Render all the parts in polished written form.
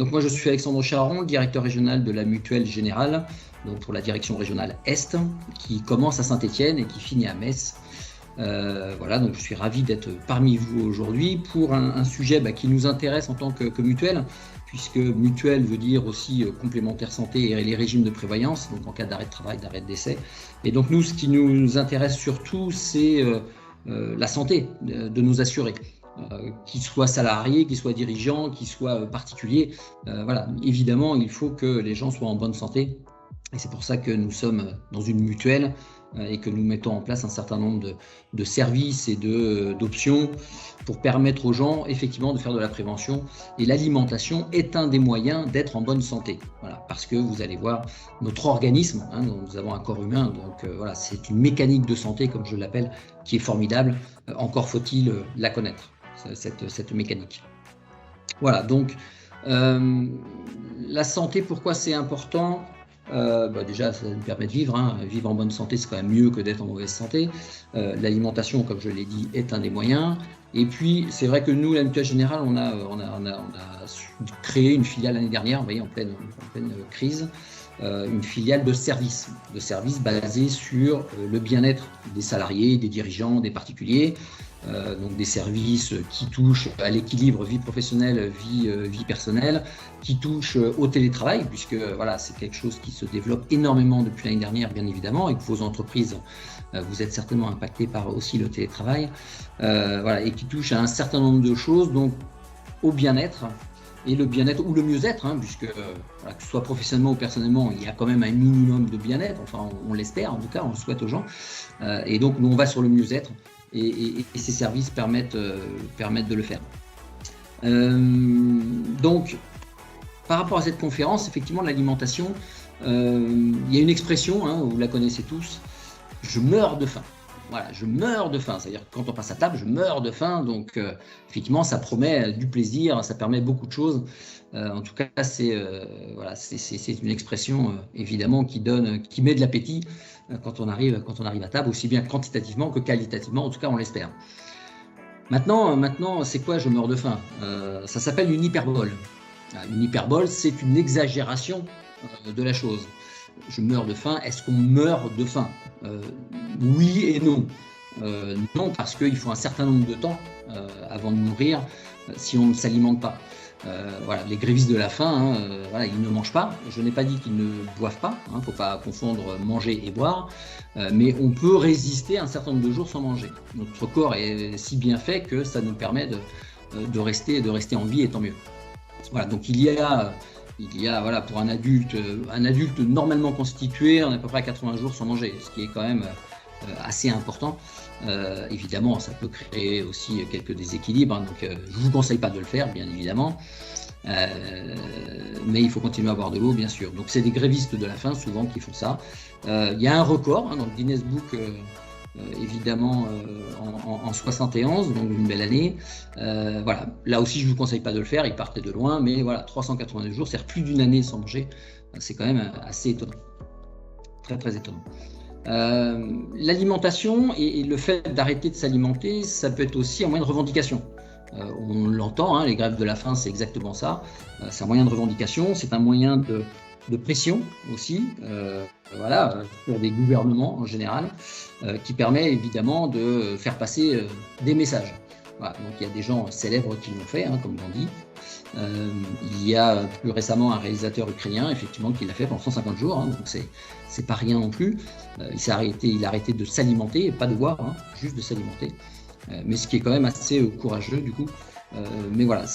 Donc moi je suis Alexandre Charon, le directeur régional de la Mutuelle Générale, donc pour la direction régionale Est, qui commence à Saint-Étienne et qui finit à Metz. Voilà, donc je suis ravi d'être parmi vous aujourd'hui pour un sujet qui nous intéresse en tant que mutuelle, puisque mutuelle veut dire aussi complémentaire santé et les régimes de prévoyance, donc en cas d'arrêt de travail, d'arrêt de décès. Et donc nous, ce qui nous intéresse surtout, c'est la santé de nos assurés. Qu'ils soient salariés, qu'ils soient dirigeants, qu'ils soient particuliers. Voilà, évidemment, il faut que les gens soient en bonne santé. Et c'est pour ça que nous sommes dans une mutuelle et que nous mettons en place un certain nombre de services et d'options pour permettre aux gens effectivement de faire de la prévention. Et l'alimentation est un des moyens d'être en bonne santé. Voilà, parce que vous allez voir, notre organisme, nous avons un corps humain, donc voilà, c'est une mécanique de santé, comme je l'appelle, qui est formidable. Encore faut-il la connaître, cette mécanique. Voilà, donc la santé, pourquoi c'est important ? Déjà, ça nous permet de vivre. Vivre en bonne santé, c'est quand même mieux que d'être en mauvaise santé. L'alimentation, comme je l'ai dit, est un des moyens. Et puis, c'est vrai que nous, la Mutuelle Générale, on a créé une filiale l'année dernière, vous voyez, en pleine crise, une filiale de services basée sur le bien-être des salariés, des dirigeants, des particuliers. Donc des services qui touchent à l'équilibre vie professionnelle, vie personnelle, qui touchent au télétravail, puisque voilà, c'est quelque chose qui se développe énormément depuis l'année dernière, bien évidemment, et que vos entreprises, vous êtes certainement impactés par aussi le télétravail, voilà, et qui touche à un certain nombre de choses, donc au bien-être, et le bien-être ou le mieux-être, puisque voilà, que ce soit professionnellement ou personnellement, il y a quand même un minimum de bien-être, enfin on l'espère, en tout cas on le souhaite aux gens, et donc nous on va sur le mieux-être. Et ces services permettent de le faire. Donc, par rapport à cette conférence, effectivement, l'alimentation, il y a une expression, vous la connaissez tous, je meurs de faim. Voilà, je meurs de faim, c'est-à-dire que quand on passe à table, je meurs de faim, donc effectivement, ça promet du plaisir, ça permet beaucoup de choses. En tout cas, c'est une expression, évidemment, qui met de l'appétit quand on arrive à table, aussi bien quantitativement que qualitativement, en tout cas, on l'espère. Maintenant, c'est quoi je meurs de faim ? Ça s'appelle une hyperbole. Une hyperbole, c'est une exagération de la chose. Je meurs de faim, est-ce qu'on meurt de faim ? Oui et non. Non, parce qu'il faut un certain nombre de temps avant de mourir si on ne s'alimente pas. Voilà, les grévistes de la faim, voilà, ils ne mangent pas. Je n'ai pas dit qu'ils ne boivent pas, il ne faut pas confondre manger et boire, mais on peut résister un certain nombre de jours sans manger. Notre corps est si bien fait que ça nous permet de rester en vie, et tant mieux. Voilà, donc il y a voilà, pour un adulte normalement constitué, on est à peu près à 80 jours sans manger, ce qui est quand même assez important. Évidemment, ça peut créer aussi quelques déséquilibres, donc je ne vous conseille pas de le faire, bien évidemment, mais il faut continuer à boire de l'eau, bien sûr. Donc c'est des grévistes de la faim souvent qui font ça. Il y a un record dans le Guinness Book, évidemment, en 71, donc une belle année. Voilà. Là aussi, je ne vous conseille pas de le faire, il partait de loin, mais voilà, 382 jours, c'est-à-dire plus d'une année sans manger, c'est quand même assez étonnant, très très étonnant. L'alimentation et le fait d'arrêter de s'alimenter, ça peut être aussi un moyen de revendication. On l'entend, les grèves de la faim, c'est exactement ça. C'est un moyen de revendication, c'est un moyen de pression aussi, voilà, pour des gouvernements en général, qui permet évidemment de faire passer des messages. Voilà, donc il y a des gens célèbres qui l'ont fait, comme Gandhi. Il y a plus récemment un réalisateur ukrainien, effectivement, qui l'a fait pendant 150 jours, donc c'est pas rien non plus. Il a arrêté de s'alimenter, et pas de boire, juste de s'alimenter. Mais ce qui est quand même assez courageux du coup. Mais voilà,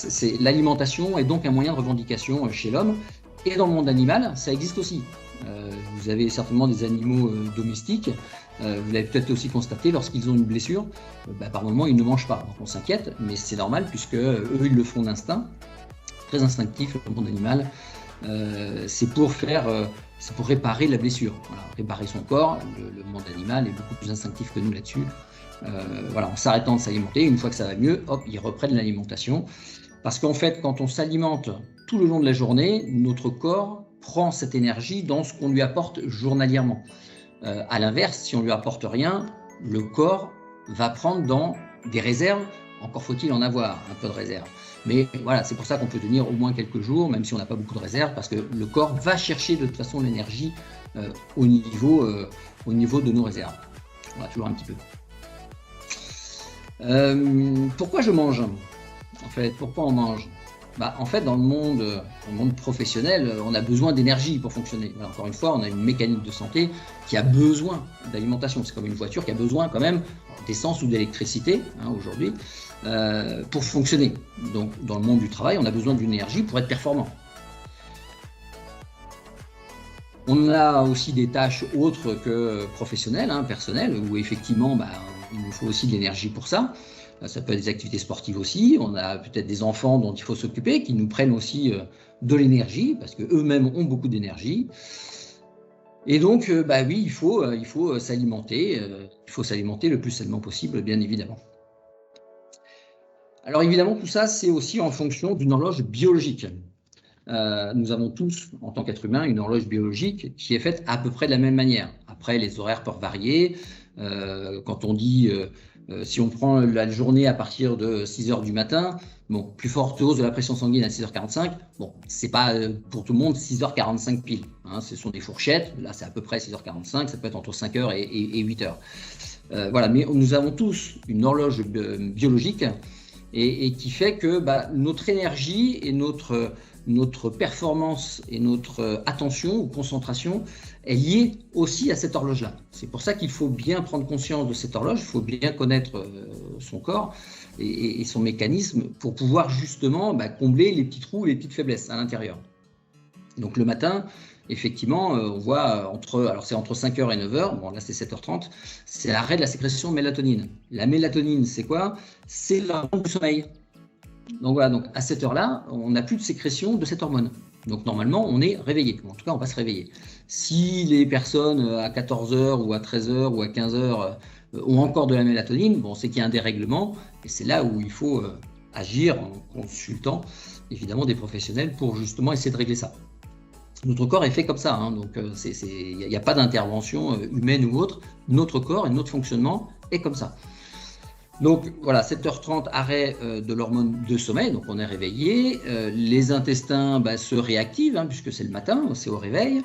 l'alimentation est donc un moyen de revendication chez l'homme. Et dans le monde animal, ça existe aussi. Vous avez certainement des animaux domestiques. Vous l'avez peut-être aussi constaté, lorsqu'ils ont une blessure, par moment ils ne mangent pas. Donc on s'inquiète, mais c'est normal puisque eux ils le font d'instinct, très instinctif le monde animal. C'est pour réparer la blessure, voilà, réparer son corps. Le monde animal est beaucoup plus instinctif que nous là-dessus. Voilà, en s'arrêtant de s'alimenter, une fois que ça va mieux, hop, ils reprennent l'alimentation. Parce qu'en fait, quand on s'alimente tout le long de la journée, notre corps prend cette énergie dans ce qu'on lui apporte journalièrement. À l'inverse, si on ne lui apporte rien, le corps va prendre dans des réserves, encore faut-il en avoir un peu de réserve. Mais voilà, c'est pour ça qu'on peut tenir au moins quelques jours, même si on n'a pas beaucoup de réserves, parce que le corps va chercher de toute façon l'énergie au niveau de nos réserves. Voilà, toujours un petit peu. Pourquoi je mange? En fait, pourquoi on mange? En fait, dans le monde professionnel, on a besoin d'énergie pour fonctionner. Voilà, encore une fois, on a une mécanique de santé qui a besoin d'alimentation. C'est comme une voiture qui a besoin quand même d'essence ou d'électricité aujourd'hui pour fonctionner. Donc, dans le monde du travail, on a besoin d'une énergie pour être performant. On a aussi des tâches autres que professionnelles, personnelles, où effectivement, il nous faut aussi de l'énergie pour ça. Ça peut être des activités sportives aussi. On a peut-être des enfants dont il faut s'occuper, qui nous prennent aussi de l'énergie, parce qu'eux-mêmes ont beaucoup d'énergie. Et donc, oui, il faut s'alimenter. Il faut s'alimenter le plus sainement possible, bien évidemment. Alors évidemment, tout ça, c'est aussi en fonction d'une horloge biologique. Nous avons tous, en tant qu'être humain, une horloge biologique qui est faite à peu près de la même manière. Après, les horaires peuvent varier. Quand on dit, si on prend la journée à partir de 6 h du matin, plus forte hausse de la pression sanguine à 6 h 45, c'est pas pour tout le monde 6 h 45 pile. Ce sont des fourchettes. Là, c'est à peu près 6 h 45. Ça peut être entre 5 h et 8 h. Voilà, mais nous avons tous une horloge biologique et qui fait que notre énergie et notre performance et notre attention ou concentration est liée aussi à cette horloge-là. C'est pour ça qu'il faut bien prendre conscience de cette horloge, il faut bien connaître son corps et son mécanisme pour pouvoir justement combler les petits trous, les petites faiblesses à l'intérieur. Donc le matin, effectivement, on voit c'est entre 5 h et 9 h, là c'est 7 h 30, c'est l'arrêt de la sécrétion de mélatonine. La mélatonine, c'est quoi? C'est l'hormone du sommeil. Donc voilà, donc à cette heure-là, on n'a plus de sécrétion de cette hormone. Donc normalement, on est réveillé. En tout cas, on va se réveiller. Si les personnes à 14 h ou à 13 h ou à 15 h ont encore de la mélatonine, c'est qu'il y a un dérèglement. Et c'est là où il faut agir en consultant évidemment des professionnels pour justement essayer de régler ça. Notre corps est fait comme ça, donc il n'y a pas d'intervention humaine ou autre. Notre corps et notre fonctionnement est comme ça. Donc voilà, 7 h 30, arrêt de l'hormone de sommeil, donc on est réveillé. Les intestins se réactivent, puisque c'est le matin, c'est au réveil.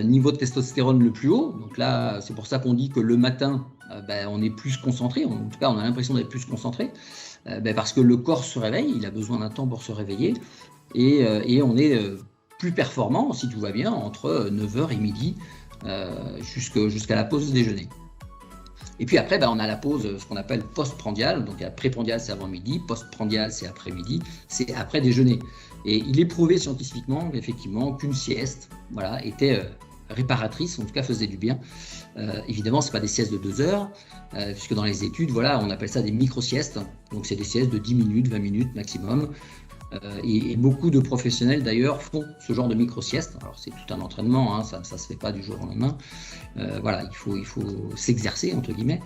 Niveau de testostérone le plus haut, donc là c'est pour ça qu'on dit que le matin on est plus concentré, en tout cas on a l'impression d'être plus concentré, parce que le corps se réveille, il a besoin d'un temps pour se réveiller, et on est plus performant, si tout va bien, entre 9 h et midi, jusqu'à la pause déjeuner. Et puis après, on a la pause, ce qu'on appelle post-prandiale. Donc pré-prandiale, c'est avant midi, post-prandiale, c'est après midi, c'est après déjeuner. Et il est prouvé scientifiquement, effectivement, qu'une sieste était réparatrice, en tout cas faisait du bien. Évidemment, ce n'est pas des siestes de 2 heures, puisque dans les études, on appelle ça des micro-siestes. Donc c'est des siestes de 10 minutes, 20 minutes maximum. Et beaucoup de professionnels d'ailleurs font ce genre de micro-sieste. Alors c'est tout un entraînement, ça ne se fait pas du jour au lendemain. Il faut s'exercer entre guillemets.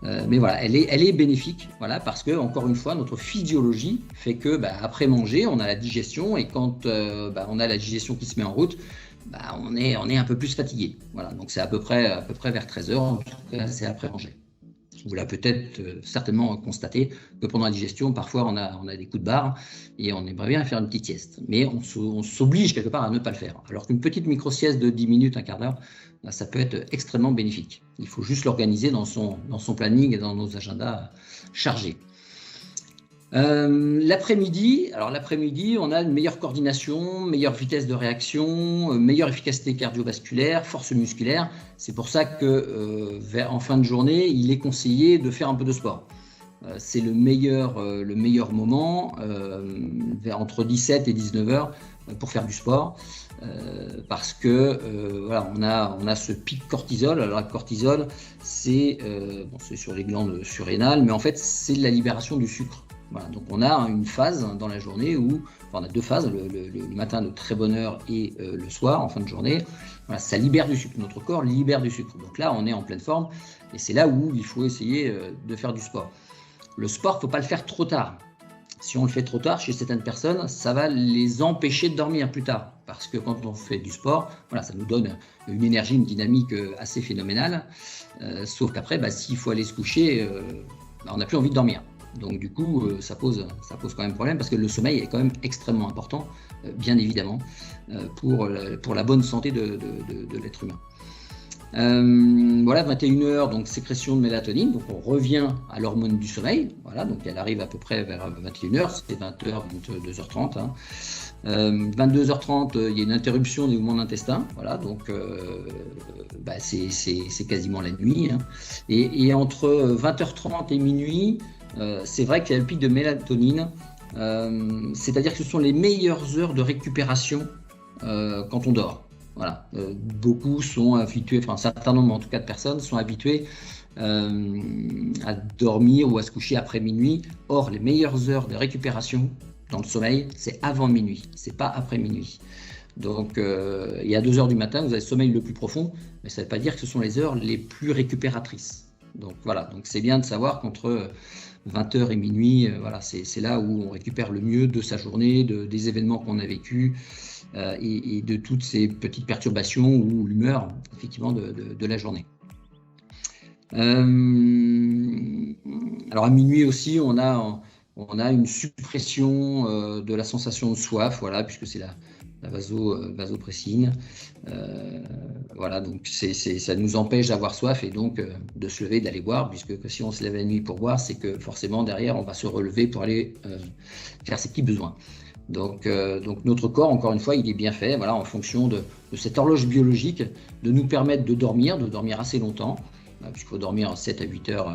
Mais voilà, elle est bénéfique, parce que encore une fois, notre physiologie fait que après manger, on a la digestion, et quand on a la digestion qui se met en route, on est un peu plus fatigué. Voilà, donc c'est à peu près vers 13 h, en tout cas c'est après manger. Vous l'avez peut-être certainement constaté que pendant la digestion, parfois on a des coups de barre et on aimerait bien faire une petite sieste. Mais on s'oblige quelque part à ne pas le faire. Alors qu'une petite micro-sieste de 10 minutes, un quart d'heure, ça peut être extrêmement bénéfique. Il faut juste l'organiser dans son planning et dans nos agendas chargés. L'après-midi, on a une meilleure coordination, meilleure vitesse de réaction, meilleure efficacité cardiovasculaire, force musculaire. C'est pour ça que en fin de journée, il est conseillé de faire un peu de sport. C'est le meilleur moment, entre 17 et 19 h pour faire du sport, parce que on a ce pic cortisol. Alors le cortisol, c'est sur les glandes surrénales, mais en fait c'est la libération du sucre. Voilà, donc on a une phase dans la journée où, on a deux phases, le matin de très bonne heure et le soir en fin de journée. Voilà, ça libère du sucre, notre corps libère du sucre. Donc là, on est en pleine forme et c'est là où il faut essayer de faire du sport. Le sport, il ne faut pas le faire trop tard. Si on le fait trop tard, chez certaines personnes, ça va les empêcher de dormir plus tard. Parce que quand on fait du sport, ça nous donne une énergie, une dynamique assez phénoménale. Sauf qu'après, s'il faut aller se coucher, on n'a plus envie de dormir. Donc du coup, ça pose quand même problème parce que le sommeil est quand même extrêmement important, bien évidemment, pour la bonne santé de l'être humain. Voilà, 21h, donc sécrétion de mélatonine, donc on revient à l'hormone du sommeil, voilà, donc elle arrive à peu près vers 21h, c'est 20h, 22h30. 22h30, il y a une interruption des mouvements de l'intestin, voilà, donc c'est quasiment la nuit. Et entre 20h30 et minuit, c'est vrai qu'il y a le pic de mélatonine, c'est-à-dire que ce sont les meilleures heures de récupération quand on dort. Voilà. Beaucoup sont habitués, enfin un certain nombre en tout cas de personnes sont habituées à dormir ou à se coucher après minuit. Or, les meilleures heures de récupération dans le sommeil, c'est avant minuit, c'est pas après minuit. Donc, et à 2h du matin, vous avez le sommeil le plus profond, mais ça ne veut pas dire que ce sont les heures les plus récupératrices. Donc voilà, donc c'est bien de savoir qu'entre 20h et minuit, voilà, c'est là où on récupère le mieux de sa journée, des événements qu'on a vécus et de toutes ces petites perturbations ou l'humeur effectivement de la journée. Alors à minuit aussi, on a une suppression de la sensation de soif, voilà, puisque c'est la vasopressine. Voilà, donc ça nous empêche d'avoir soif et donc de se lever, d'aller boire, puisque si on se lève la nuit pour boire, c'est que forcément derrière on va se relever pour aller faire ses petits besoins. Donc notre corps, encore une fois, il est bien fait, voilà, en fonction de cette horloge biologique, de nous permettre de dormir assez longtemps, puisqu'il faut dormir 7 à 8 heures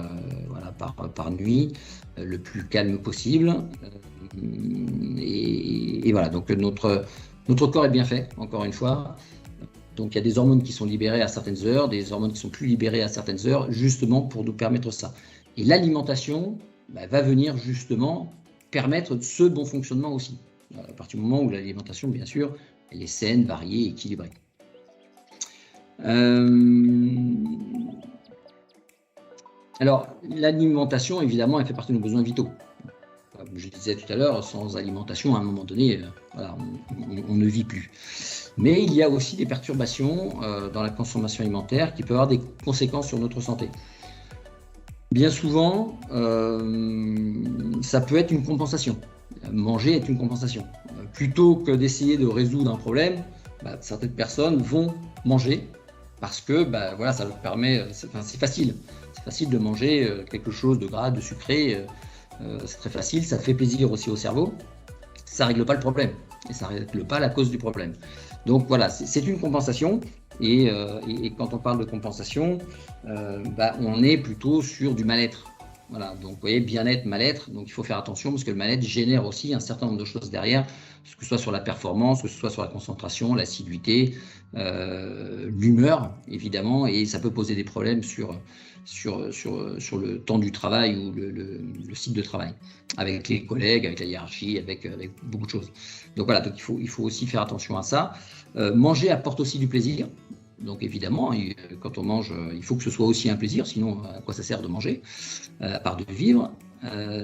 voilà, par nuit, le plus calme possible. Et voilà, donc notre corps est bien fait, encore une fois. Donc il y a des hormones qui sont libérées à certaines heures, des hormones qui sont plus libérées à certaines heures, justement pour nous permettre ça. Et l'alimentation va venir justement permettre ce bon fonctionnement aussi, à partir du moment où l'alimentation, bien sûr, elle est saine, variée, équilibrée. Alors, l'alimentation, évidemment, elle fait partie de nos besoins vitaux. Comme je disais tout à l'heure, sans alimentation, à un moment donné, voilà, on ne vit plus. Mais il y a aussi des perturbations dans la consommation alimentaire qui peuvent avoir des conséquences sur notre santé. Bien souvent, ça peut être une compensation. Manger est une compensation. Plutôt que d'essayer de résoudre un problème, certaines personnes vont manger parce que voilà, ça leur permet, c'est facile. C'est facile de manger quelque chose de gras, de sucré, c'est très facile, ça fait plaisir aussi au cerveau. Ça ne règle pas le problème et ça ne règle pas la cause du problème. Donc voilà, c'est une compensation et quand on parle de compensation, on est plutôt sur du mal-être. Voilà, donc vous voyez, bien-être, mal-être, donc il faut faire attention parce que le mal-être génère aussi un certain nombre de choses derrière, que ce soit sur la performance, que ce soit sur la concentration, l'assiduité, l'humeur évidemment, et ça peut poser des problèmes sur le temps du travail ou le site de travail, avec les collègues, avec la hiérarchie, avec beaucoup de choses. Donc voilà, donc il faut aussi faire attention à ça. Manger apporte aussi du plaisir. Donc évidemment, quand on mange, il faut que ce soit aussi un plaisir, sinon à quoi ça sert de manger, à part de vivre.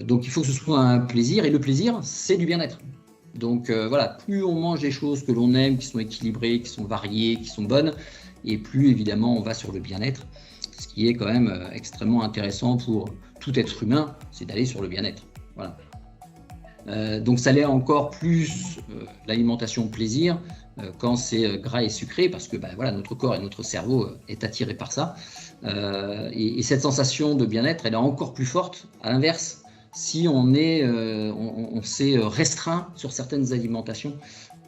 Donc il faut que ce soit un plaisir, et le plaisir, c'est du bien-être. Donc voilà, plus on mange des choses que l'on aime, qui sont équilibrées, qui sont variées, qui sont bonnes, et plus évidemment on va sur le bien-être, ce qui est quand même extrêmement intéressant pour tout être humain, c'est d'aller sur le bien-être. Voilà. Donc ça l'est encore plus l'alimentation plaisir quand c'est gras et sucré, parce que voilà, notre corps et notre cerveau est attiré par ça, et cette sensation de bien-être, elle est encore plus forte à l'inverse si on s'est restreint sur certaines alimentations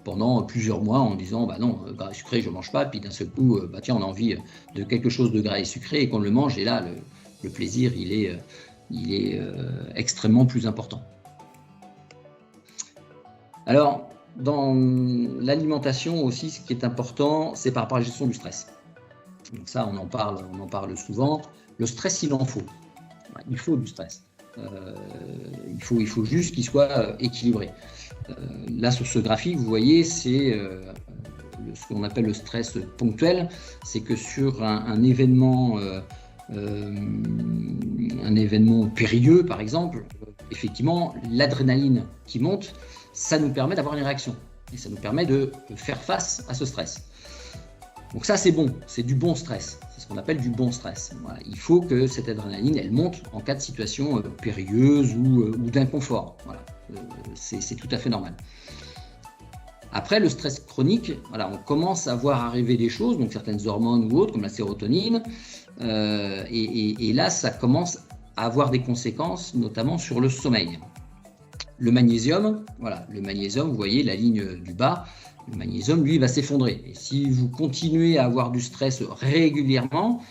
pendant plusieurs mois en disant non, gras et sucré je mange pas, puis d'un seul coup tiens, on a envie de quelque chose de gras et sucré et qu'on le mange, et là le plaisir il est extrêmement plus important. Alors, dans l'alimentation aussi, ce qui est important, c'est par rapport à la gestion du stress. Donc ça, on en parle souvent. Le stress, il en faut. Il faut du stress. Il faut juste qu'il soit équilibré. Là, sur ce graphique, vous voyez, c'est ce qu'on appelle le stress ponctuel. C'est que sur un événement périlleux, par exemple, effectivement, l'adrénaline qui monte, ça nous permet d'avoir une réaction et ça nous permet de faire face à ce stress. Donc ça, c'est bon, c'est du bon stress. C'est ce qu'on appelle du bon stress. Voilà. Il faut que cette adrénaline, elle monte en cas de situation périlleuse ou d'inconfort. Voilà. C'est tout à fait normal. Après, le stress chronique, voilà, on commence à voir arriver des choses, donc certaines hormones ou autres, comme la sérotonine, et là, ça commence à avoir des conséquences, notamment sur le sommeil. Le magnésium, voilà, le magnésium, vous voyez la ligne du bas, le magnésium, lui, va s'effondrer. Et si vous continuez à avoir du stress régulièrement,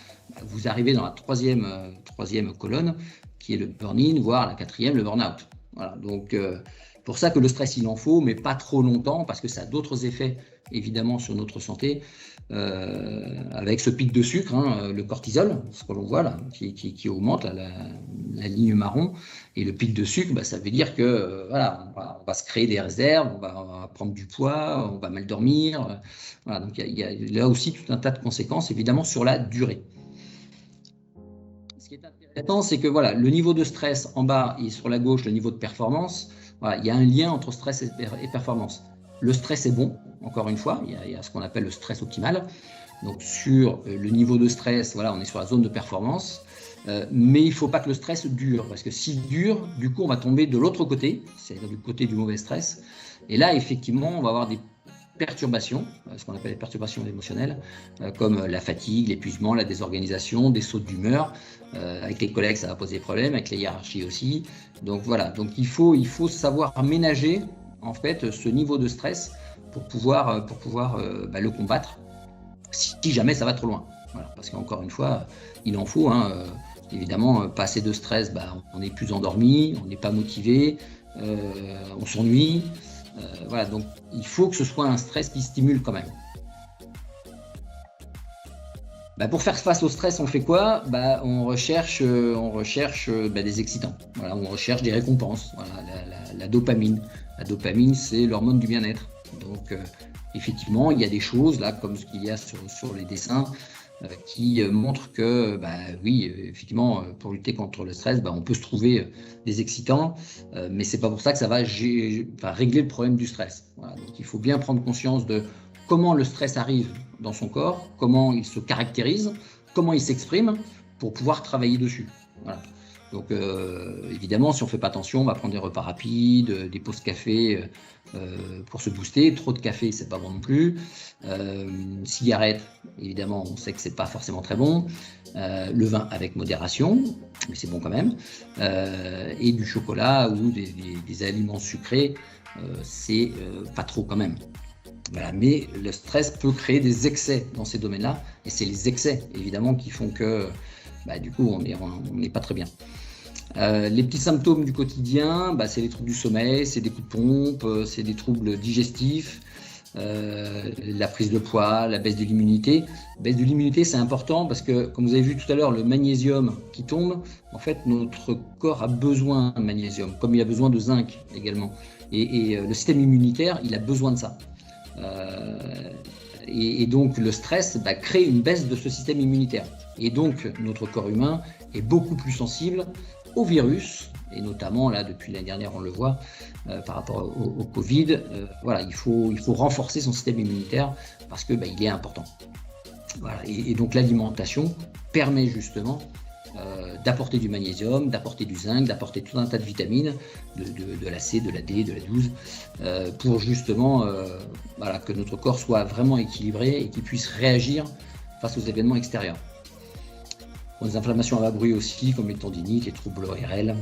vous arrivez dans la troisième colonne, qui est le burn-in, voire la quatrième, le burn-out. Voilà, donc pour ça que le stress, il en faut, mais pas trop longtemps, parce que ça a d'autres effets, évidemment, sur notre santé, avec ce pic de sucre, le cortisol, ce que l'on voit là, qui augmente, la ligne marron, et le pic de sucre, ça veut dire que voilà, on va se créer des réserves, on va prendre du poids, on va mal dormir. Voilà, donc il y a là aussi tout un tas de conséquences, évidemment, sur la durée. Ce qui est intéressant, c'est que voilà, le niveau de stress en bas et sur la gauche, le niveau de performance, voilà, il y a un lien entre stress et performance. Le stress est bon, encore une fois, il y a ce qu'on appelle le stress optimal. Donc sur le niveau de stress, voilà, on est sur la zone de performance, mais il ne faut pas que le stress dure, parce que s'il dure, du coup, on va tomber de l'autre côté, c'est-à-dire du côté du mauvais stress. Et là, effectivement, on va avoir des perturbations, ce qu'on appelle les perturbations émotionnelles, comme la fatigue, l'épuisement, la désorganisation, des sautes d'humeur. Avec les collègues, ça va poser problème, avec les hiérarchies aussi. Donc voilà, donc il faut savoir ménager en fait ce niveau de stress pour pouvoir le combattre si jamais ça va trop loin. Voilà, parce qu'encore une fois, il en faut. Évidemment, pas assez de stress, on n'est plus endormi, on n'est pas motivé, on s'ennuie. Voilà, donc il faut que ce soit un stress qui stimule quand même. Pour faire face au stress, on fait quoi? On recherche des excitants. Voilà, on recherche des récompenses. Voilà, la dopamine. La dopamine, c'est l'hormone du bien-être. Donc, effectivement, il y a des choses là, comme ce qu'il y a sur les dessins, qui montrent que, oui, effectivement, pour lutter contre le stress, on peut se trouver des excitants, mais c'est pas pour ça que ça va régler le problème du stress. Voilà, donc, il faut bien prendre conscience de comment le stress arrive dans son corps, comment il se caractérise, comment il s'exprime pour pouvoir travailler dessus. Voilà. Donc évidemment, si on ne fait pas attention, on va prendre des repas rapides, des pauses café pour se booster. Trop de café, c'est pas bon non plus. Cigarettes, évidemment, on sait que c'est pas forcément très bon. Le vin avec modération, mais c'est bon quand même. Et du chocolat ou des aliments sucrés, c'est pas trop quand même. Voilà, mais le stress peut créer des excès dans ces domaines-là, et c'est les excès évidemment qui font que du coup on n'est pas très bien. Les petits symptômes du quotidien, c'est les troubles du sommeil, c'est des coups de pompe, c'est des troubles digestifs, la prise de poids, la baisse de l'immunité. La baisse de l'immunité, c'est important parce que, comme vous avez vu tout à l'heure, le magnésium qui tombe, en fait, notre corps a besoin de magnésium, comme il a besoin de zinc également. Et le système immunitaire, il a besoin de ça. Et donc le stress crée une baisse de ce système immunitaire. Et donc notre corps humain est beaucoup plus sensible aux virus, et notamment là depuis l'année dernière on le voit par rapport au Covid. Voilà, il faut renforcer son système immunitaire parce que il est important. Voilà, et donc l'alimentation permet justement d'apporter du magnésium, d'apporter du zinc, d'apporter tout un tas de vitamines, de la C, de la D, de la 12, pour justement que notre corps soit vraiment équilibré et qu'il puisse réagir face aux événements extérieurs. Les inflammations à bas bruit aussi, comme les tendinites, les troubles ORL.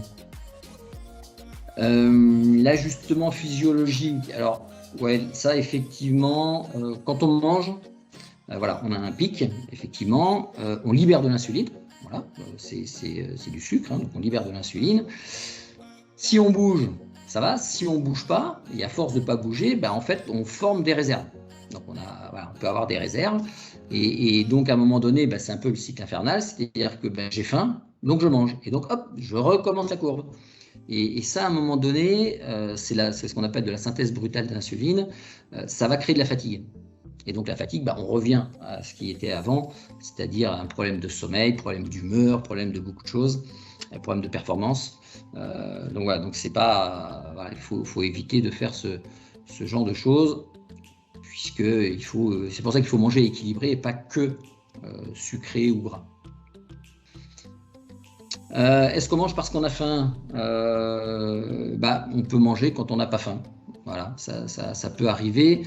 L'ajustement physiologique, alors ouais, ça effectivement, quand on mange, on a un pic, effectivement, on libère de l'insuline. Voilà, c'est du sucre, donc on libère de l'insuline. Si on bouge, ça va. Si on ne bouge pas, et à force de ne pas bouger, en fait, on forme des réserves. Donc on peut avoir des réserves. Et donc à un moment donné, c'est un peu le cycle infernal, c'est-à-dire que j'ai faim, donc je mange. Et donc hop, je recommence la courbe. Et ça, à un moment donné, c'est ce qu'on appelle de la synthèse brutale d'insuline. Ça va créer de la fatigue. Et donc la fatigue, on revient à ce qui était avant, c'est-à-dire un problème de sommeil, problème d'humeur, problème de beaucoup de choses, problème de performance. Donc c'est pas, il faut éviter de faire ce genre de choses. puisque c'est pour ça qu'il faut manger équilibré et pas que sucré ou gras. Est-ce qu'on mange parce qu'on a faim? On peut manger quand on n'a pas faim. Voilà, ça peut arriver.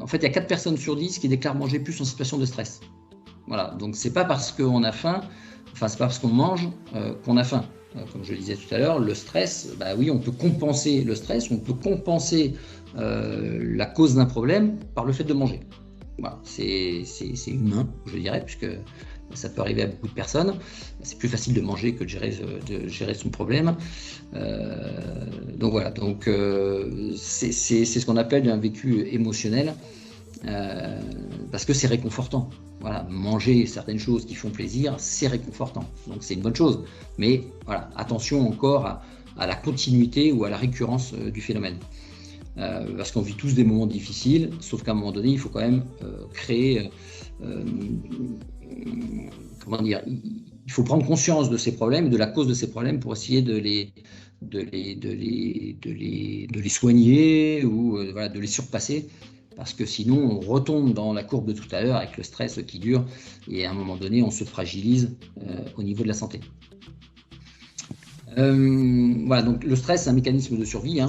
En fait, il y a 4 personnes sur 10 qui déclarent manger plus en situation de stress. Voilà, donc c'est pas parce qu'on a faim, c'est pas parce qu'on mange qu'on a faim. Comme je le disais tout à l'heure, le stress, oui, on peut compenser le stress, on peut compenser la cause d'un problème par le fait de manger. Voilà, c'est humain, je dirais, puisque ça peut arriver à beaucoup de personnes. C'est plus facile de manger que de gérer son problème. Donc voilà, c'est ce qu'on appelle un vécu émotionnel, parce que c'est réconfortant. Voilà, manger certaines choses qui font plaisir, c'est réconfortant. Donc c'est une bonne chose. Mais voilà, attention encore à la continuité ou à la récurrence du phénomène. Parce qu'on vit tous des moments difficiles, sauf qu'à un moment donné, il faut quand même créer... il faut prendre conscience de ces problèmes, de la cause de ces problèmes pour essayer de les soigner ou de les surpasser, parce que sinon on retombe dans la courbe de tout à l'heure avec le stress qui dure et à un moment donné on se fragilise au niveau de la santé. Donc le stress, c'est un mécanisme de survie,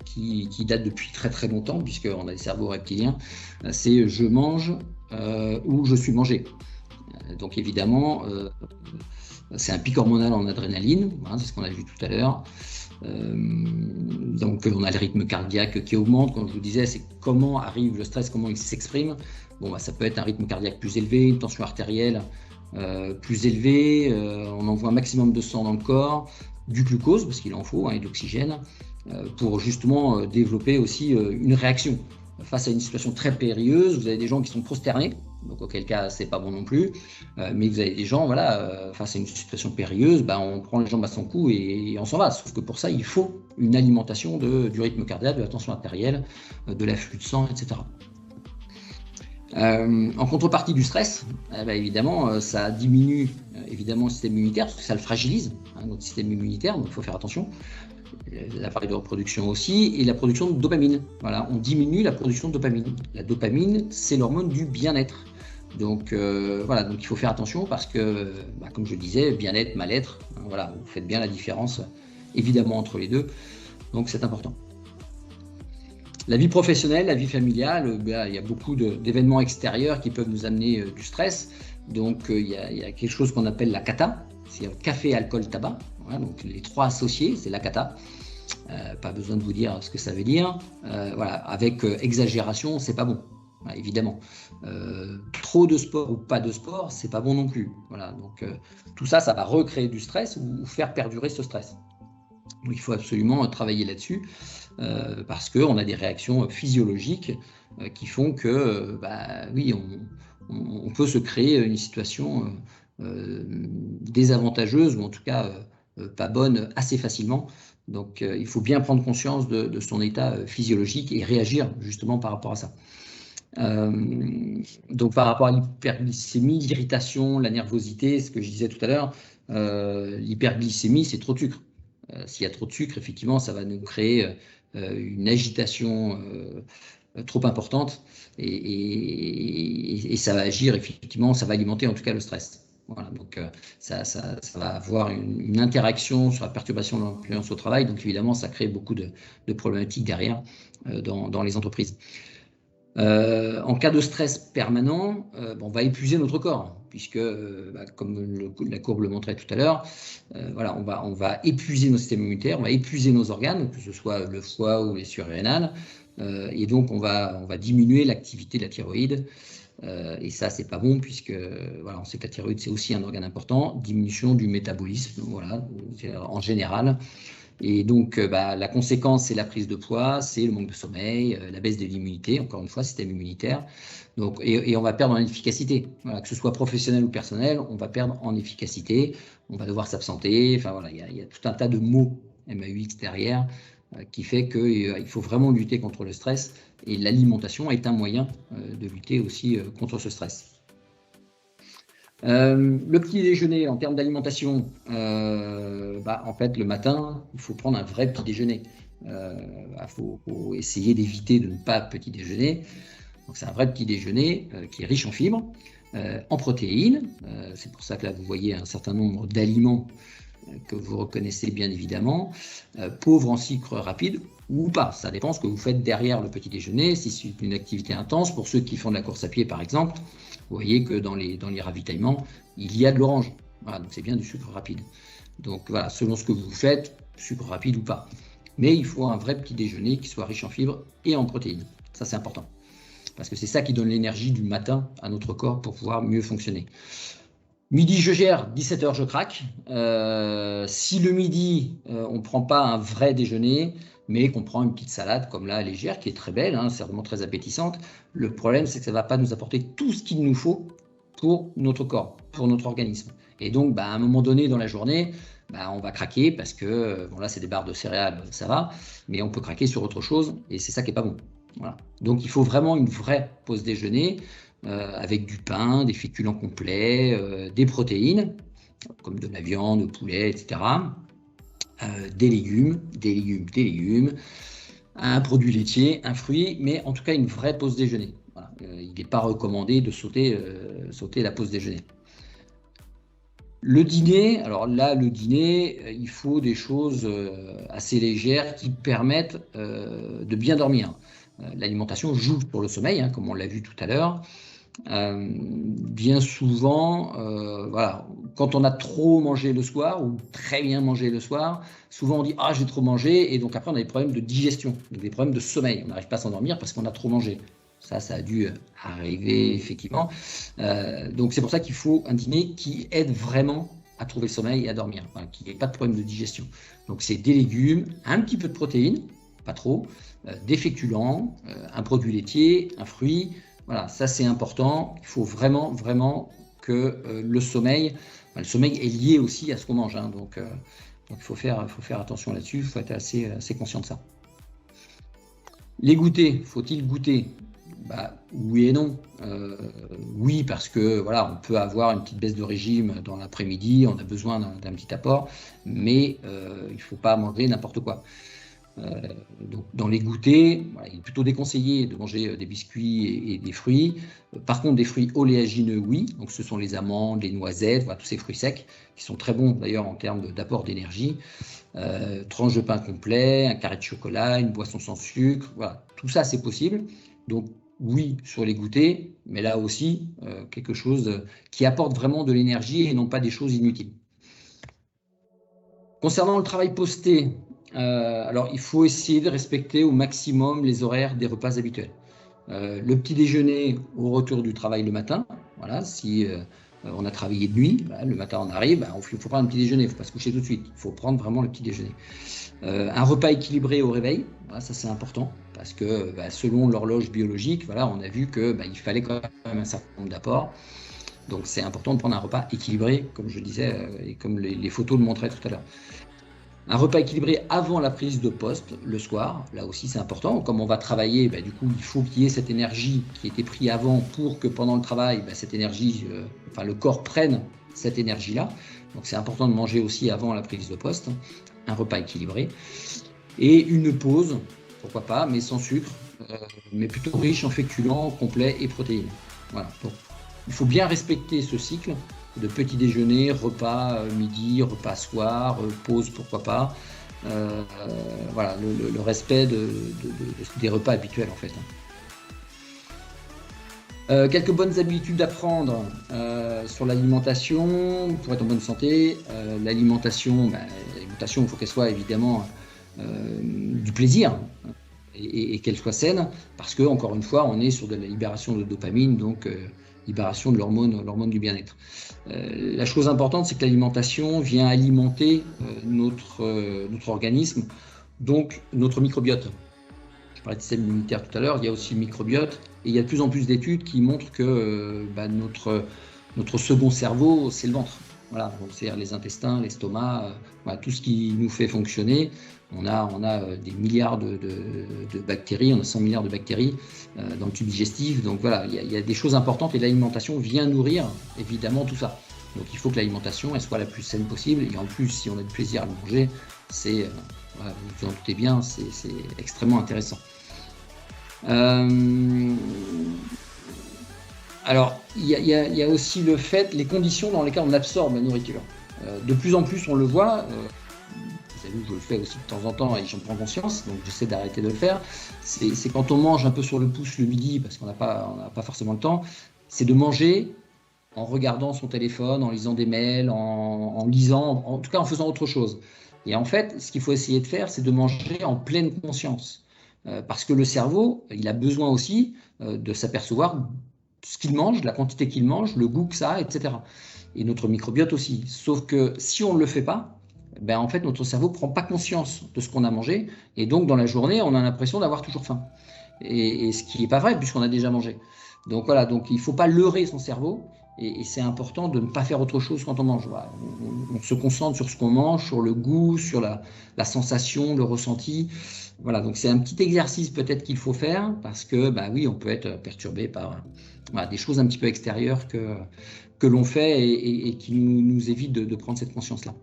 qui date depuis très très longtemps, puisqu'on a des cerveaux reptiliens. C'est je mange ou je suis mangé. Donc évidemment, c'est un pic hormonal en adrénaline, c'est ce qu'on a vu tout à l'heure. Donc on a le rythme cardiaque qui augmente, comme je vous disais, c'est comment arrive le stress, comment il s'exprime. Ça peut être un rythme cardiaque plus élevé, une tension artérielle plus élevée, on envoie un maximum de sang dans le corps, du glucose, parce qu'il en faut, et de l'oxygène, pour justement développer aussi une réaction. Face à une situation très périlleuse, vous avez des gens qui sont prosternés, donc auquel cas c'est pas bon non plus, mais vous avez des gens, face à une situation périlleuse, on prend les jambes à son cou et on s'en va. Sauf que pour ça, il faut une alimentation du rythme cardiaque, de la tension artérielle, de l'afflux de sang, etc. En contrepartie du stress, évidemment, ça diminue évidemment le système immunitaire, parce que ça le fragilise, notre système immunitaire, donc il faut faire attention. L'appareil de reproduction aussi, et la production de dopamine. Voilà, on diminue la production de dopamine. La dopamine, c'est l'hormone du bien-être. Donc il faut faire attention parce que, comme je le disais, bien-être, mal-être, vous faites bien la différence, évidemment, entre les deux. Donc c'est important. La vie professionnelle, la vie familiale, il y a beaucoup d'événements extérieurs qui peuvent nous amener du stress. Donc il y a quelque chose qu'on appelle la kata, c'est café, alcool, tabac. Donc les 3 associés, c'est la kata. Pas besoin de vous dire ce que ça veut dire. Avec exagération, c'est pas bon, évidemment. Trop de sport ou pas de sport, c'est pas bon non plus. Donc tout ça va recréer du stress ou faire perdurer ce stress. Donc il faut absolument travailler là-dessus, parce qu'on a des réactions physiologiques qui font que, on peut se créer une situation désavantageuse, ou en tout cas pas bonne, assez facilement. Donc il faut bien prendre conscience de son état physiologique et réagir justement par rapport à ça. Donc par rapport à l'hyperglycémie, l'irritation, la nervosité, ce que je disais tout à l'heure, l'hyperglycémie, c'est trop de sucre. S'il y a trop de sucre, effectivement, ça va nous créer une agitation trop importante, et ça va agir, effectivement, ça va alimenter en tout cas le stress. Donc ça va avoir une interaction sur la perturbation de l'influence au travail. Donc évidemment, ça crée beaucoup de problématiques derrière dans les entreprises. En cas de stress permanent, on va épuiser notre corps, puisque, comme la courbe le montrait tout à l'heure, on va épuiser nos systèmes immunitaires, on va épuiser nos organes, que ce soit le foie ou les surrénales, et donc on va diminuer l'activité de la thyroïde, et ça c'est pas bon, puisque on sait que la thyroïde c'est aussi un organe important. Diminution du métabolisme, en général. Et donc, la conséquence, c'est la prise de poids, c'est le manque de sommeil, la baisse de l'immunité, encore une fois, système immunitaire. Donc, et on va perdre en efficacité. Que ce soit professionnel ou personnel, on va perdre en efficacité, on va devoir s'absenter. Il y a tout un tas de mots MAUX derrière qui fait qu'il faut vraiment lutter contre le stress. Et l'alimentation est un moyen de lutter aussi contre ce stress. Le petit déjeuner, en termes d'alimentation, en fait, le matin, il faut prendre un vrai petit déjeuner. faut essayer d'éviter de ne pas petit déjeuner. Donc c'est un vrai petit déjeuner qui est riche en fibres, en protéines. C'est pour ça que là vous voyez un certain nombre d'aliments que vous reconnaissez bien évidemment, pauvre en sucre rapide ou pas. Ça dépend ce que vous faites derrière le petit déjeuner. Si c'est une activité intense, pour ceux qui font de la course à pied par exemple, vous voyez que dans les ravitaillements, il y a de l'orange. Voilà, donc c'est bien du sucre rapide. Donc voilà, selon ce que vous faites, sucre rapide ou pas. Mais il faut un vrai petit déjeuner qui soit riche en fibres et en protéines. Ça c'est important. Parce que c'est ça qui donne l'énergie du matin à notre corps pour pouvoir mieux fonctionner. Midi, je gère, 17h, je craque. Si le midi, on ne prend pas un vrai déjeuner, mais qu'on prend une petite salade comme là, légère, qui est très belle, hein, c'est vraiment très appétissante, le problème, c'est que ça ne va pas nous apporter tout ce qu'il nous faut pour notre corps, pour notre organisme. Et donc, à un moment donné dans la journée, on va craquer parce que, bon là, c'est des barres de céréales, ça va, mais on peut craquer sur autre chose, et c'est ça qui n'est pas bon. Voilà. Donc, il faut vraiment une vraie pause déjeuner, avec du pain, des féculents complets, des protéines, comme de la viande, le poulet, etc. Des légumes, un produit laitier, un fruit, mais en tout cas une vraie pause déjeuner. Voilà. Il n'est pas recommandé de sauter la pause déjeuner. Le dîner, alors là, le dîner, il faut des choses assez légères qui permettent de bien dormir. L'alimentation joue sur le sommeil, hein, comme on l'a vu tout à l'heure. Bien souvent, voilà, quand on a trop mangé le soir ou très bien mangé le soir, souvent on dit « Ah, j'ai trop mangé » et donc après on a des problèmes de digestion, donc des problèmes de sommeil. On n'arrive pas à s'endormir parce qu'on a trop mangé. Ça a dû arriver effectivement. Donc c'est pour ça qu'il faut un dîner qui aide vraiment à trouver le sommeil et à dormir, voilà, qu'il n'y ait pas de problème de digestion. Donc c'est des légumes, un petit peu de protéines, pas trop, des féculents, un produit laitier, un fruit. Voilà, ça c'est important. Il faut vraiment, vraiment que le sommeil est lié aussi à ce qu'on mange. Hein, donc il faut faire attention là-dessus. Il faut être assez conscient de ça. Les goûters, faut-il goûter ? Oui et non. Oui, parce que voilà, on peut avoir une petite baisse de régime dans l'après-midi, on a besoin d'un petit apport, mais il ne faut pas manger n'importe quoi. Donc, dans les goûters, voilà, il est plutôt déconseillé de manger des biscuits et des fruits. Par contre, des fruits oléagineux, oui. Donc, ce sont les amandes, les noisettes, voilà, tous ces fruits secs qui sont très bons d'ailleurs en termes d'apport d'énergie. Tranche de pain complet, un carré de chocolat, une boisson sans sucre, voilà, tout ça c'est possible. Donc, oui, sur les goûters, mais là aussi, quelque chose qui apporte vraiment de l'énergie et non pas des choses inutiles. Concernant le travail posté, alors il faut essayer de respecter au maximum les horaires des repas habituels. Le petit déjeuner au retour du travail le matin, voilà, si on a travaillé de nuit, le matin on arrive, il faut prendre un petit déjeuner, il ne faut pas se coucher tout de suite, il faut prendre vraiment le petit déjeuner. Un repas équilibré au réveil, voilà, ça c'est important, parce que selon l'horloge biologique, voilà, on a vu qu'il fallait quand même un certain nombre d'apports. Donc c'est important de prendre un repas équilibré, comme je disais, et comme les photos le montraient tout à l'heure. Un repas équilibré avant la prise de poste, le soir, là aussi c'est important. Comme on va travailler, du coup il faut qu'il y ait cette énergie qui a été prise avant pour que pendant le travail, cette énergie, le corps prenne cette énergie-là. Donc c'est important de manger aussi avant la prise de poste, un repas équilibré. Et une pause, pourquoi pas, mais sans sucre, mais plutôt riche en féculents, complets et protéines. Voilà. Donc, il faut bien respecter ce cycle de petit déjeuner, repas midi, repas soir, pause pourquoi pas. Voilà, le respect des repas habituels en fait. Quelques bonnes habitudes à prendre sur l'alimentation pour être en bonne santé. L'alimentation, il faut qu'elle soit évidemment du plaisir et qu'elle soit saine, parce que encore une fois, on est sur de la libération de dopamine, donc libération de l'hormone du bien-être. La chose importante, c'est que l'alimentation vient alimenter notre organisme, donc notre microbiote. Je parlais de système immunitaire tout à l'heure, il y a aussi le microbiote, et il y a de plus en plus d'études qui montrent que notre second cerveau, c'est le ventre. Voilà, donc c'est-à-dire les intestins, l'estomac, voilà, tout ce qui nous fait fonctionner. On a des milliards de bactéries, on a 100 milliards de bactéries dans le tube digestif. Donc voilà, il y a des choses importantes et l'alimentation vient nourrir évidemment tout ça. Donc il faut que l'alimentation elle soit la plus saine possible. Et en plus, si on a du plaisir à le manger, c'est, voilà, vous vous en doutez bien, c'est extrêmement intéressant. Alors, il y a aussi le fait, les conditions dans lesquelles on absorbe la nourriture. De plus en plus, on le voit. Vous savez, je le fais aussi de temps en temps et j'en prends conscience, donc j'essaie d'arrêter de le faire. C'est quand on mange un peu sur le pouce le midi, parce qu'on n'a pas forcément le temps, c'est de manger en regardant son téléphone, en lisant des mails, en lisant, en tout cas en faisant autre chose. Et en fait, ce qu'il faut essayer de faire, c'est de manger en pleine conscience. Parce que le cerveau, il a besoin aussi de s'apercevoir ce qu'il mange, la quantité qu'il mange, le goût que ça a, etc. Et notre microbiote aussi. Sauf que si on ne le fait pas, ben en fait, notre cerveau ne prend pas conscience de ce qu'on a mangé. Et donc, dans la journée, on a l'impression d'avoir toujours faim. Et ce qui n'est pas vrai, puisqu'on a déjà mangé. Donc voilà, donc il ne faut pas leurrer son cerveau. Et c'est important de ne pas faire autre chose quand on mange. Voilà. On se concentre sur ce qu'on mange, sur le goût, sur la sensation, le ressenti. Voilà, donc c'est un petit exercice peut-être qu'il faut faire parce que, bah oui, on peut être perturbé par voilà, des choses un petit peu extérieures que l'on fait et qui nous évitent de prendre cette conscience-là.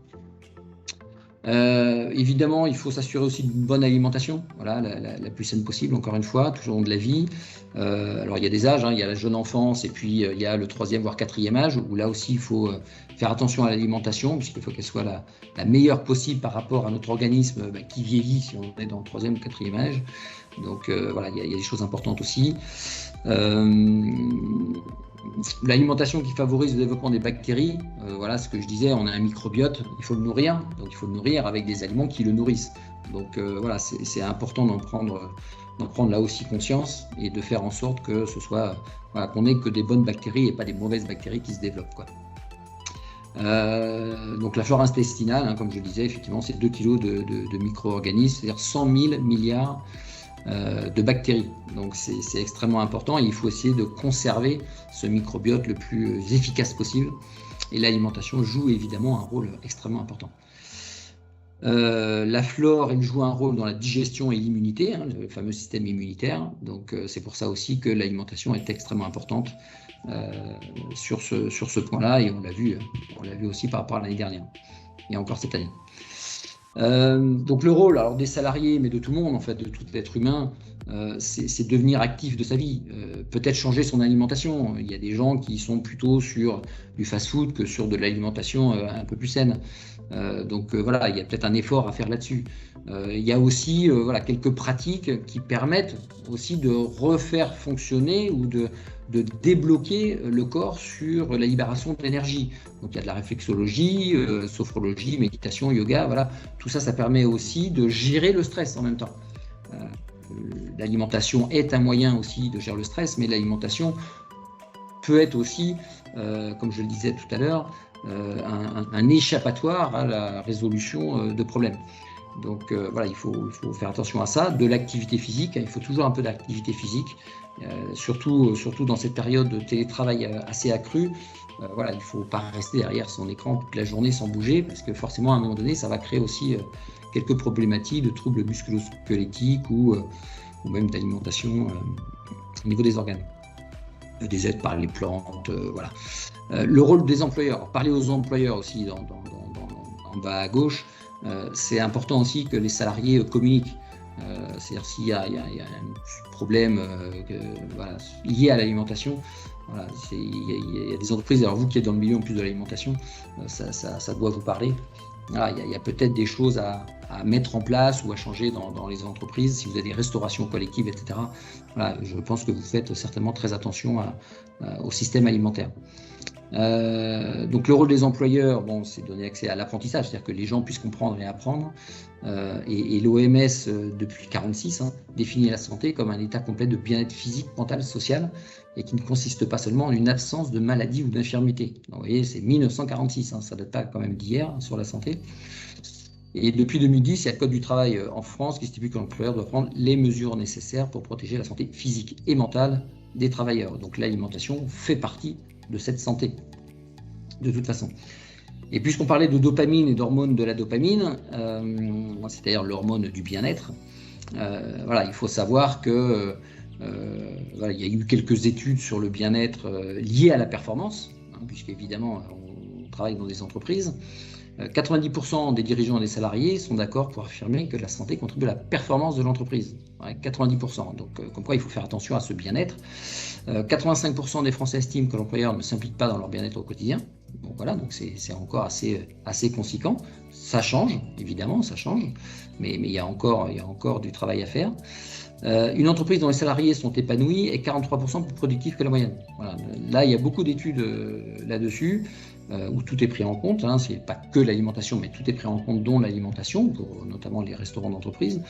Évidemment, il faut s'assurer aussi d'une bonne alimentation, voilà, la plus saine possible, encore une fois, tout au long de la vie. Alors, il y a des âges, hein, il y a la jeune enfance et puis il y a le 3e, voire 4e âge, où là aussi, il faut faire attention à l'alimentation, puisqu'il faut qu'elle soit la meilleure possible par rapport à notre organisme qui vieillit si on est dans le 3e ou 4e âge. Donc, voilà, il y a des choses importantes aussi. L'alimentation qui favorise le développement des bactéries, voilà ce que je disais, on a un microbiote, il faut le nourrir, donc il faut le nourrir avec des aliments qui le nourrissent. Donc voilà, c'est important d'en prendre là aussi conscience et de faire en sorte que ce soit, voilà, qu'on ait que des bonnes bactéries et pas des mauvaises bactéries qui se développent, quoi. Donc la flore intestinale, hein, comme je le disais, effectivement, c'est 2 kg de micro-organismes, c'est-à-dire 100 000 milliards de bactéries. Donc c'est extrêmement important et il faut essayer de conserver ce microbiote le plus efficace possible. Et l'alimentation joue évidemment un rôle extrêmement important. La flore, elle joue un rôle dans la digestion et l'immunité, hein, le fameux système immunitaire. Donc c'est pour ça aussi que l'alimentation est extrêmement importante sur ce point-là, et on l'a vu aussi par rapport à l'année dernière et encore cette année. Donc le rôle alors des salariés, mais de tout le monde en fait, de tout être humain, c'est devenir actif de sa vie, peut-être changer son alimentation. Il y a des gens qui sont plutôt sur du fast-food que sur de l'alimentation un peu plus saine. Donc voilà, il y a peut-être un effort à faire là-dessus. Il y a aussi voilà, quelques pratiques qui permettent aussi de refaire fonctionner ou de débloquer le corps sur la libération de l'énergie. Donc il y a de la réflexologie, sophrologie, méditation, yoga, voilà. Tout ça, ça permet aussi de gérer le stress en même temps. L'alimentation est un moyen aussi de gérer le stress, mais l'alimentation peut être aussi, comme je le disais tout à l'heure, un échappatoire à la résolution de problèmes. Donc voilà, il faut faire attention à ça. De l'activité physique, il faut toujours un peu d'activité physique, surtout dans cette période de télétravail assez accrue. Voilà, il ne faut pas rester derrière son écran toute la journée sans bouger, parce que forcément à un moment donné ça va créer aussi quelques problématiques de troubles musculo-squelettiques ou même d'alimentation au niveau des organes, des aides par les plantes, voilà. Le rôle des employeurs, parler aux employeurs aussi en bas à gauche. C'est important aussi que les salariés communiquent. C'est-à-dire s'il y a un problème voilà, lié à l'alimentation, voilà, il y a des entreprises, alors vous qui êtes dans le milieu en plus de l'alimentation, ça doit vous parler. Voilà, il y a peut-être des choses à mettre en place ou à changer dans les entreprises, si vous avez des restaurations collectives, etc. Voilà, je pense que vous faites certainement très attention au système alimentaire. Donc le rôle des employeurs, bon, c'est de donner accès à l'apprentissage, c'est-à-dire que les gens puissent comprendre et apprendre. Et l'OMS, depuis 1946, définit la santé comme un état complet de bien-être physique, mental, social, et qui ne consiste pas seulement en une absence de maladie ou d'infirmité. Vous voyez, c'est 1946, ça ne date pas quand même d'hier sur la santé. Et depuis 2010, il y a le Code du travail en France qui stipule que l'employeur doit prendre les mesures nécessaires pour protéger la santé physique et mentale des travailleurs. Donc l'alimentation fait partie de cette santé, de toute façon. Et puisqu'on parlait de dopamine et d'hormones de la dopamine, c'est-à-dire l'hormone du bien-être, voilà, il faut savoir que voilà, il y a eu quelques études sur le bien-être liées à la performance, puisqu'évidemment on travaille dans des entreprises. 90% des dirigeants et des salariés sont d'accord pour affirmer que la santé contribue à la performance de l'entreprise. Ouais, 90%. Donc, comme quoi il faut faire attention à ce bien-être. 85% des Français estiment que l'employeur ne s'implique pas dans leur bien-être au quotidien. Bon, voilà, donc c'est encore assez conséquent. Ça change, évidemment, ça change, mais il y a encore du travail à faire. Une entreprise dont les salariés sont épanouis est 43% plus productif que la moyenne. Voilà. Là, il y a beaucoup d'études là-dessus, où tout est pris en compte. Hein. Ce n'est pas que l'alimentation, mais tout est pris en compte, dont l'alimentation, pour notamment les restaurants d'entreprise.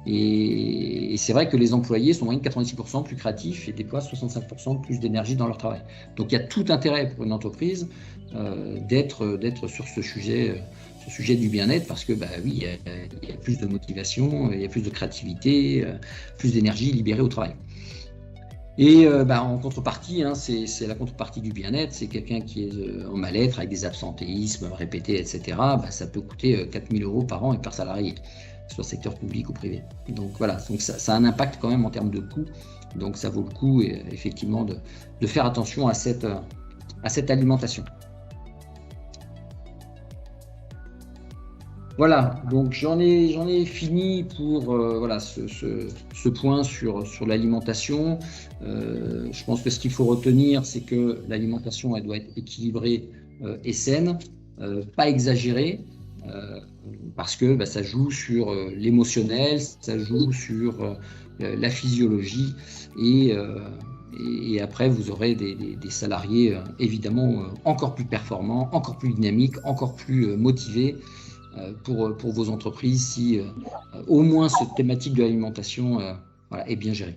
Et c'est vrai que les employés sont en moyenne 86% plus créatifs et déploient 65% plus d'énergie dans leur travail. Donc il y a tout intérêt pour une entreprise d'être sur ce sujet du bien-être, parce que oui, il y a plus de motivation, il y a plus de créativité, plus d'énergie libérée au travail. Et en contrepartie, hein, c'est la contrepartie du bien-être, c'est quelqu'un qui est en mal-être avec des absentéismes répétés, etc. Ça peut coûter 4 000 € par an et par salarié, soit secteur public ou privé. Donc voilà, donc ça a un impact quand même en termes de coût. Donc ça vaut le coup effectivement de faire attention à cette alimentation. Voilà, donc j'en ai fini pour voilà, ce point sur l'alimentation. Je pense que ce qu'il faut retenir, c'est que l'alimentation, elle doit être équilibrée et saine, pas exagérée, parce que ça joue sur l'émotionnel, ça joue sur la physiologie, et après vous aurez des salariés évidemment encore plus performants, encore plus dynamiques, encore plus motivés pour vos entreprises, si au moins cette thématique de l'alimentation est bien gérée.